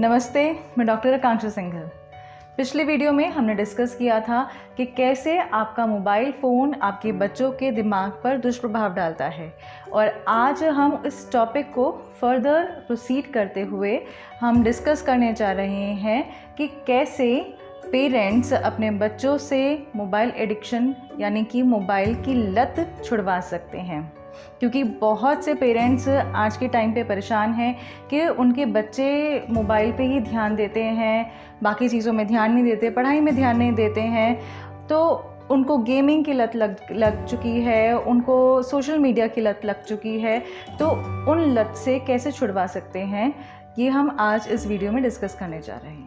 नमस्ते, मैं डॉक्टर आकांक्षा सिंघल। पिछले वीडियो में हमने डिस्कस किया था कि कैसे आपका मोबाइल फ़ोन आपके बच्चों के दिमाग पर दुष्प्रभाव डालता है, और आज हम इस टॉपिक को फर्दर प्रोसीड करते हुए हम डिस्कस करने जा रहे हैं कि कैसे पेरेंट्स अपने बच्चों से मोबाइल एडिक्शन यानी कि मोबाइल की लत छुड़वा सकते हैं। क्योंकि बहुत से पेरेंट्स आज के टाइम पे परेशान हैं कि उनके बच्चे मोबाइल पे ही ध्यान देते हैं, बाकी चीज़ों में ध्यान नहीं देते, पढ़ाई में ध्यान नहीं देते हैं। तो उनको गेमिंग की लत लग चुकी है, उनको सोशल मीडिया की लत लग चुकी है। तो उन लत से कैसे छुड़वा सकते हैं, ये हम आज इस वीडियो में डिस्कस करने जा रहे हैं।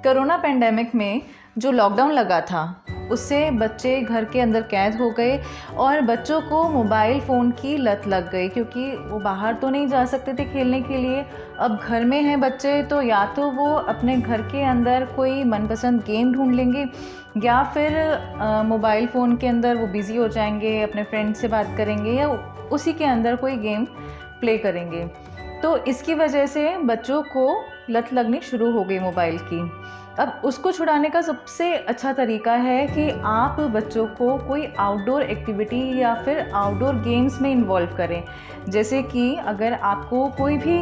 कोरोना पेंडेमिक में जो लॉकडाउन लगा था, उससे बच्चे घर के अंदर कैद हो गए और बच्चों को मोबाइल फ़ोन की लत लग गई, क्योंकि वो बाहर तो नहीं जा सकते थे खेलने के लिए। अब घर में हैं बच्चे, तो या तो वो अपने घर के अंदर कोई मनपसंद गेम ढूंढ लेंगे या फिर मोबाइल फ़ोन के अंदर वो बिज़ी हो जाएंगे, अपने फ्रेंड से बात करेंगे या उसी के अंदर कोई गेम प्ले करेंगे। तो इसकी वजह से बच्चों को लत लगनी शुरू हो गई मोबाइल की। अब उसको छुड़ाने का सबसे अच्छा तरीका है कि आप बच्चों को कोई आउटडोर एक्टिविटी या फिर आउटडोर गेम्स में इन्वॉल्व करें। जैसे कि अगर आपको कोई भी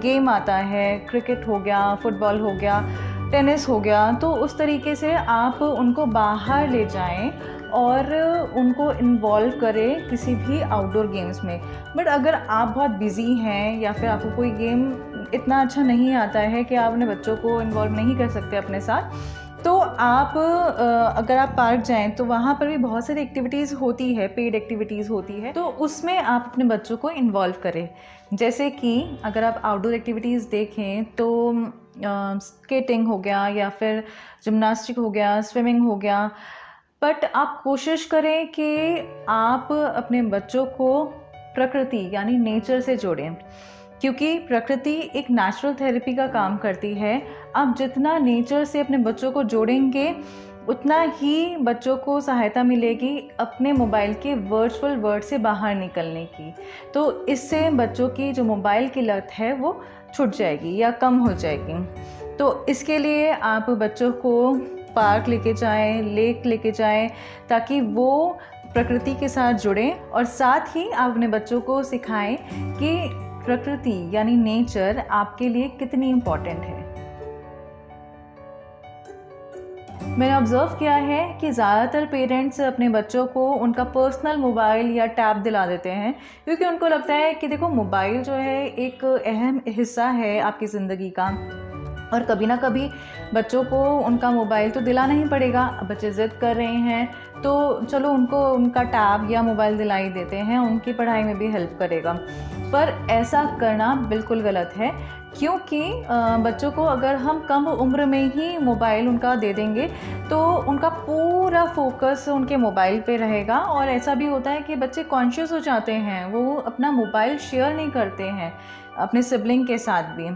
गेम आता है, क्रिकेट हो गया, फुटबॉल हो गया, टेनिस हो गया, तो उस तरीके से आप उनको बाहर ले जाएं और उनको इन्वॉल्व करें किसी भी आउटडोर गेम्स में। बट अगर आप बहुत बिज़ी हैं या फिर आपको कोई गेम इतना अच्छा नहीं आता है कि आप अपने बच्चों को इन्वॉल्व नहीं कर सकते अपने साथ, तो आप अगर आप पार्क जाएं तो वहाँ पर भी बहुत सारी एक्टिविटीज़ होती है, पेड एक्टिविटीज़ होती है, तो उसमें आप अपने बच्चों को इन्वॉल्व करें। जैसे कि अगर आप आउटडोर एक्टिविटीज़ देखें तो स्केटिंग हो गया या फिर जिम्नास्टिक हो गया, स्विमिंग हो गया। बट आप कोशिश करें कि आप अपने बच्चों को प्रकृति यानी नेचर से जोड़ें, क्योंकि प्रकृति एक नेचुरल थेरेपी का काम करती है। आप जितना नेचर से अपने बच्चों को जोड़ेंगे, उतना ही बच्चों को सहायता मिलेगी अपने मोबाइल के वर्चुअल वर्ल्ड से बाहर निकलने की। तो इससे बच्चों की जो मोबाइल की लत है वो छूट जाएगी या कम हो जाएगी। तो इसके लिए आप बच्चों को पार्क लेके जाएं, लेक लेके जाएं, ताकि वो प्रकृति के साथ जुड़ें, और साथ ही आप अपने बच्चों को सिखाएं कि प्रकृति यानी नेचर आपके लिए कितनी इम्पॉर्टेंट है। मैंने ऑब्ज़र्व किया है कि ज़्यादातर पेरेंट्स अपने बच्चों को उनका पर्सनल मोबाइल या टैब दिला देते हैं, क्योंकि उनको लगता है कि देखो मोबाइल जो है एक अहम हिस्सा है आपकी ज़िंदगी का, और कभी ना कभी बच्चों को उनका मोबाइल तो दिलाना ही पड़ेगा। अब बच्चे ज़िद कर रहे हैं तो चलो उनको उनका टैब या मोबाइल दिला ही देते हैं, उनकी पढ़ाई में भी हेल्प करेगा। पर ऐसा करना बिल्कुल गलत है, क्योंकि बच्चों को अगर हम कम उम्र में ही मोबाइल उनका दे देंगे तो उनका पूरा फोकस उनके मोबाइल पे रहेगा। और ऐसा भी होता है कि बच्चे कॉन्शियस हो जाते हैं, वो अपना मोबाइल शेयर नहीं करते हैं अपने सिबलिंग के साथ भी।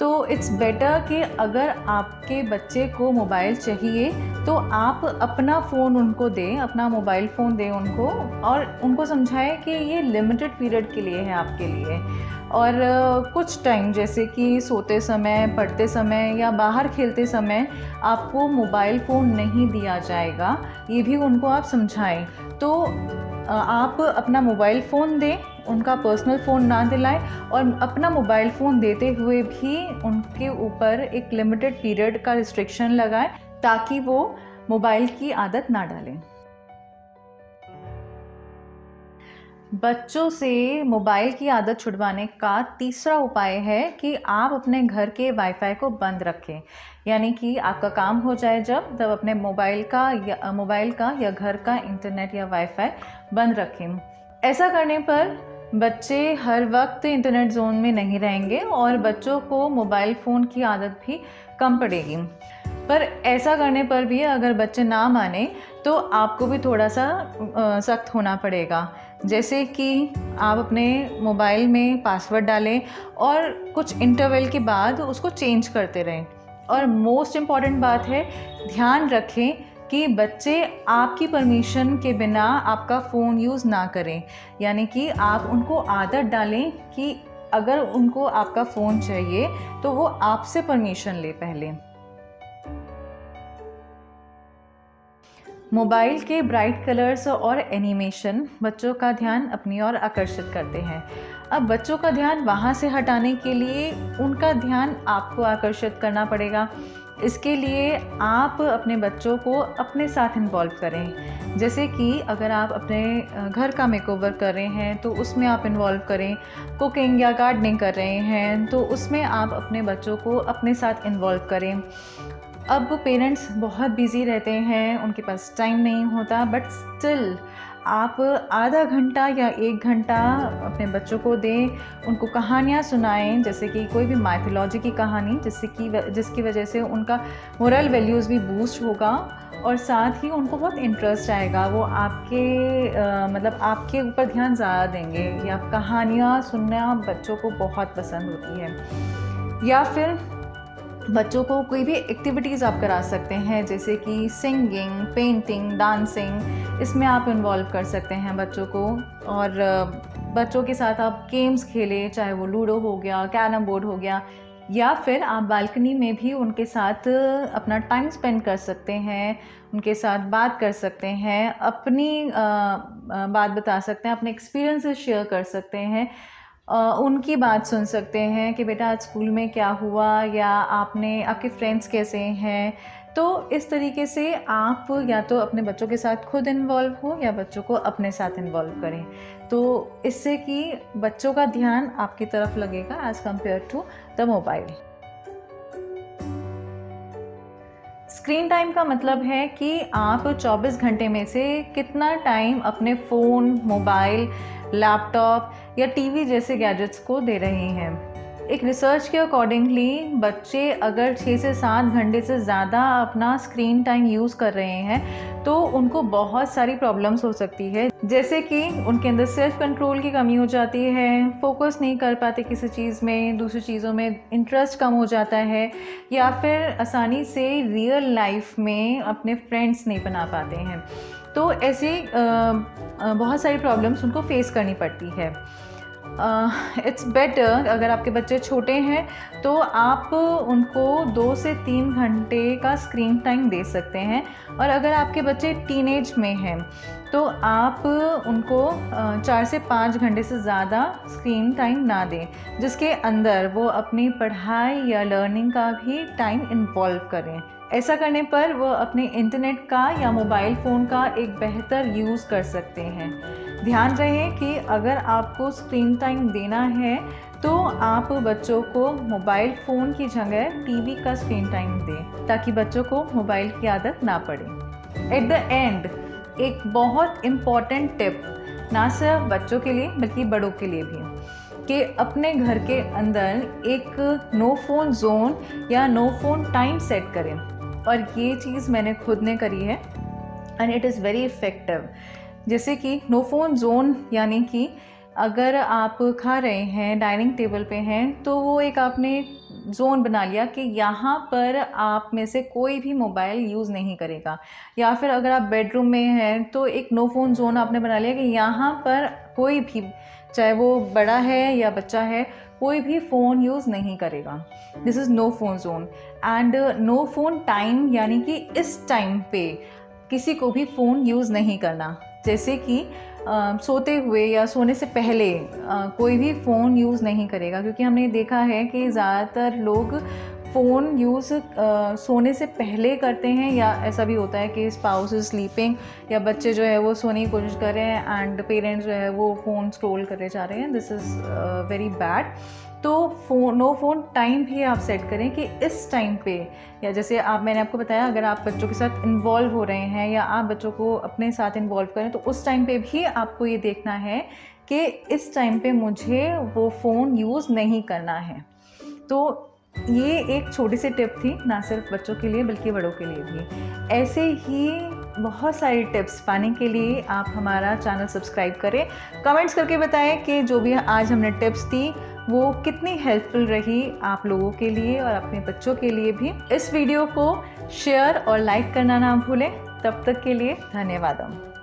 तो इट्स बेटर कि अगर आपके बच्चे को मोबाइल चाहिए तो आप अपना फ़ोन उनको दें, अपना मोबाइल फ़ोन दें उनको, और उनको समझाएं कि ये लिमिटेड पीरियड के लिए है आपके लिए। और कुछ टाइम जैसे कि सोते समय, पढ़ते समय या बाहर खेलते समय आपको मोबाइल फ़ोन नहीं दिया जाएगा, ये भी उनको आप समझाएं। तो आप अपना मोबाइल फ़ोन दें, उनका पर्सनल फ़ोन ना दिलाएं, और अपना मोबाइल फ़ोन देते हुए भी उनके ऊपर एक लिमिटेड पीरियड का रिस्ट्रिक्शन लगाएं, ताकि वो मोबाइल की आदत ना डालें। बच्चों से मोबाइल की आदत छुड़वाने का तीसरा उपाय है कि आप अपने घर के वाईफाई को बंद रखें। यानी कि आपका काम हो जाए जब तब अपने मोबाइल का या घर का इंटरनेट या वाईफाई बंद रखें। ऐसा करने पर बच्चे हर वक्त इंटरनेट जोन में नहीं रहेंगे और बच्चों को मोबाइल फ़ोन की आदत भी कम पड़ेगी। पर ऐसा करने पर भी अगर बच्चे ना माने तो आपको भी थोड़ा सा सख्त होना पड़ेगा। जैसे कि आप अपने मोबाइल में पासवर्ड डालें और कुछ इंटरवल के बाद उसको चेंज करते रहें। और मोस्ट इम्पॉर्टेंट बात है, ध्यान रखें कि बच्चे आपकी परमिशन के बिना आपका फ़ोन यूज़ ना करें। यानी कि आप उनको आदत डालें कि अगर उनको आपका फ़ोन चाहिए तो वो आपसे परमिशन ले पहले। मोबाइल के ब्राइट कलर्स और एनिमेशन बच्चों का ध्यान अपनी ओर आकर्षित करते हैं। अब बच्चों का ध्यान वहाँ से हटाने के लिए उनका ध्यान आपको आकर्षित करना पड़ेगा। इसके लिए आप अपने बच्चों को अपने साथ इन्वॉल्व करें। जैसे कि अगर आप अपने घर का मेकओवर कर रहे हैं तो उसमें आप इन्वॉल्व करें। कुकिंग या गार्डनिंग कर रहे हैं तो उसमें आप अपने बच्चों को अपने साथ इन्वॉल्व करें। अब पेरेंट्स बहुत बिज़ी रहते हैं, उनके पास टाइम नहीं होता, बट स्टिल आप आधा घंटा या 1 घंटा अपने बच्चों को दें, उनको कहानियाँ सुनाएं, जैसे कि कोई भी माइथोलॉजी की कहानी, जिसकी वजह से उनका मोरल वैल्यूज़ भी बूस्ट होगा और साथ ही उनको बहुत इंटरेस्ट आएगा। वो आपके ऊपर ध्यान ज़्यादा देंगे। या कहानियाँ सुनना बच्चों को बहुत पसंद होती है। या फिर बच्चों को कोई भी एक्टिविटीज़ आप करा सकते हैं, जैसे कि सिंगिंग, पेंटिंग, डांसिंग, इसमें आप इन्वॉल्व कर सकते हैं बच्चों को। और बच्चों के साथ आप गेम्स खेलें, चाहे वो लूडो हो गया, कैरम बोर्ड हो गया, या फिर आप बालकनी में भी उनके साथ अपना टाइम स्पेंड कर सकते हैं, उनके साथ बात कर सकते हैं, अपनी बात बता सकते हैं, अपने एक्सपीरियंसेस शेयर कर सकते हैं, उनकी बात सुन सकते हैं कि बेटा आज स्कूल में क्या हुआ, या आपके फ्रेंड्स कैसे हैं। तो इस तरीके से आप या तो अपने बच्चों के साथ खुद इन्वॉल्व हो या बच्चों को अपने साथ इन्वॉल्व करें, तो इससे कि बच्चों का ध्यान आपकी तरफ लगेगा as compare to the mobile. Screen time का मतलब है कि आप 24 घंटे में से कितना टाइम अपने फ़ोन, मोबाइल, लैपटॉप या टीवी जैसे गैजेट्स को दे रहे हैं। एक रिसर्च के अकॉर्डिंगली बच्चे अगर 6 से 7 घंटे से ज़्यादा अपना स्क्रीन टाइम यूज़ कर रहे हैं तो उनको बहुत सारी प्रॉब्लम्स हो सकती है, जैसे कि उनके अंदर सेल्फ कंट्रोल की कमी हो जाती है, फोकस नहीं कर पाते किसी चीज़ में, दूसरी चीज़ों में इंटरेस्ट कम हो जाता है, या फिर आसानी से रियल लाइफ में अपने फ्रेंड्स नहीं बना पाते हैं। तो ऐसी बहुत सारी प्रॉब्लम्स उनको फेस करनी पड़ती है। इट्स बेटर, अगर आपके बच्चे छोटे हैं तो आप उनको 2 से 3 घंटे का स्क्रीन टाइम दे सकते हैं, और अगर आपके बच्चे टीनेज में हैं तो आप उनको 4 से 5 घंटे से ज़्यादा स्क्रीन टाइम ना दें, जिसके अंदर वो अपनी पढ़ाई या लर्निंग का भी टाइम इन्वॉल्व करें। ऐसा करने पर वो अपने इंटरनेट का या मोबाइल फ़ोन का एक बेहतर यूज़ कर सकते हैं। ध्यान रहे कि अगर आपको स्क्रीन टाइम देना है तो आप बच्चों को मोबाइल फ़ोन की जगह टीवी का स्क्रीन टाइम दें, ताकि बच्चों को मोबाइल की आदत ना पड़े। एट द एंड एक बहुत इम्पॉर्टेंट टिप, ना सिर्फ बच्चों के लिए बल्कि बड़ों के लिए भी, कि अपने घर के अंदर एक नो फ़ोन जोन या नो फ़ोन टाइम सेट करें। और ये चीज़ मैंने खुद ने करी है and it is very effective. जैसे कि नो फ़ोन जोन, यानी कि अगर आप खा रहे हैं, डाइनिंग टेबल पे हैं, तो वो एक आपने जोन बना लिया कि यहाँ पर आप में से कोई भी मोबाइल यूज़ नहीं करेगा। या फिर अगर आप बेडरूम में हैं तो एक नो फ़ोन जोन आपने बना लिया कि यहाँ पर कोई भी, चाहे वो बड़ा है या बच्चा है, कोई भी फ़ोन यूज़ नहीं करेगा। This is no phone zone. And no phone time, यानी कि इस टाइम पे किसी को भी फ़ोन यूज़ नहीं करना। जैसे कि सोते हुए या सोने से पहले कोई भी फ़ोन यूज़ नहीं करेगा, क्योंकि हमने देखा है कि ज़्यादातर लोग फ़ोन यूज़ सोने से पहले करते हैं, या ऐसा भी होता है कि स्पाउस इज़ स्लीपिंग, या बच्चे जो है वो सोने की कोशिश कर रहे हैं एंड पेरेंट्स जो है वो फ़ोन स्क्रॉल करते जा रहे हैं। This is very bad. तो नो फ़ोन टाइम भी आप सेट करें कि इस टाइम पे, या जैसे मैंने आपको बताया, अगर आप बच्चों के साथ इन्वॉल्व हो रहे हैं या आप बच्चों को अपने साथ इन्वॉल्व करें, तो उस टाइम पे भी आपको ये देखना है कि इस टाइम पे मुझे वो फ़ोन यूज़ नहीं करना है। तो ये एक छोटी सी टिप थी, ना सिर्फ बच्चों के लिए बल्कि बड़ों के लिए भी। ऐसे ही बहुत सारी टिप्स पाने के लिए आप हमारा चैनल सब्सक्राइब करें। कमेंट्स करके बताएं कि जो भी आज हमने टिप्स दी वो कितनी हेल्पफुल रही आप लोगों के लिए और अपने बच्चों के लिए भी। इस वीडियो को शेयर और लाइक करना ना भूलें। तब तक के लिए धन्यवाद।